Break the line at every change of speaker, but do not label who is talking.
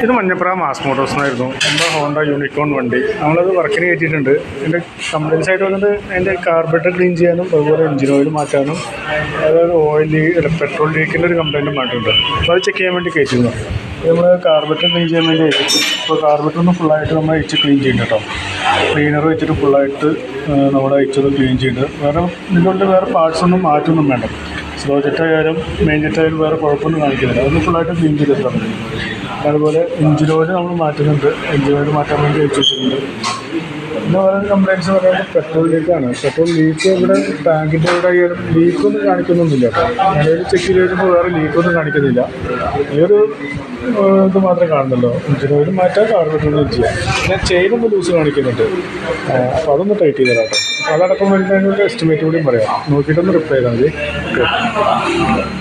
ഇത് മഞ്ഞപ്ര മാസ് മോട്ടോഴ്സിനായിരുന്നു. നമ്മുടെ Honda unicorn വണ്ടി നമ്മളത് വർക്കിന് കയറ്റിയിട്ടുണ്ട്. എൻ്റെ കംപ്ലയിൻസ് ആയിട്ട് വന്നിട്ട് അതിൻ്റെ കാർബറേറ്റർ ക്ലീൻ ചെയ്യാനും അതുപോലെ എഞ്ചിൻ ഓയിൽ മാറ്റാനും അതായത് പെട്രോൾ ലീക്കിൻ്റെ ഒരു കംപ്ലയിൻറ്റും മാറ്റുന്നുണ്ട്. അപ്പോൾ അത് ചെക്ക് ചെയ്യാൻ വേണ്ടി കയറ്റിയിരുന്നു. നമ്മൾ കാർബറേറ്റർ ക്ലീൻ ചെയ്യാൻ വേണ്ടി കയറ്റിട്ടുണ്ട്. അപ്പോൾ കാർബറേറ്റർ ഒന്ന് ഫുള്ളായിട്ട് നമ്മൾ അയച്ച് ക്ലീൻ ചെയ്യുന്നുണ്ട് കേട്ടോ. ക്ലീനർ വെച്ചിട്ട് ഫുള്ളായിട്ട് നമ്മുടെ അയച്ചത് ക്ലീൻ ചെയ്തിട്ട് ഇതിൻ്റെ വേറെ പാർട്സ് ഒന്നും മാറ്റൊന്നും വേണ്ട. സ്ലോ ജെറ്റായാലും മെയിൻ ജെറ്റായാലും വേറെ കുഴപ്പമൊന്നും കാണിക്കുന്നില്ല. അതൊന്ന് ഫുള്ളായിട്ട് ക്ലീൻ ചെയ്തിട്ടാൽ മതി. അതുപോലെ എഞ്ചിൻ ഓയിൽ നമ്മൾ മാറ്റുന്നുണ്ട്. എഞ്ചിൻ ഓയിൽ മാറ്റാൻ വേണ്ടി വെച്ച് വെച്ചിട്ടുണ്ട്. പിന്നെ വേറെ കംപ്ലയിൻറ്റ്സ് പറയുന്നത് പെട്രോൾ ലീക്കാണ്. പെട്രോൾ ലീക്ക് ഇവിടെ ടാങ്കിൻ്റെ ഇവിടെ ആയാലും ലീക്കൊന്നും കാണിക്കുന്നൊന്നുമില്ല കേട്ടോ. ഞാനൊരു ചെക്ക് ചെയ്ത് കഴിഞ്ഞപ്പോൾ വേറെ ലീക്കൊന്നും കാണിക്കുന്നില്ല. ഈ ഒരു ഇത് മാത്രമേ കാണുന്നുള്ളൂ. എഞ്ചിൻ ഓയിൽ മാറ്റാൻ കാർബറേറ്റർ ക്ലീൻ ചെയ്യാം. പിന്നെ ചെയിനൊന്ന് ലൂസ് കാണിക്കുന്നുണ്ട്. അപ്പോൾ അതൊന്ന് ടൈറ്റ് ചെയ്ത് തരാം കേട്ടോ. അതടക്കം വരുന്നതിനുള്ള എസ്റ്റിമേറ്റ് കൂടിയും പറയാം. നോക്കിയിട്ടൊന്ന് റിപ്ലൈ ചെയ്താൽ മതി. ഓക്കെ.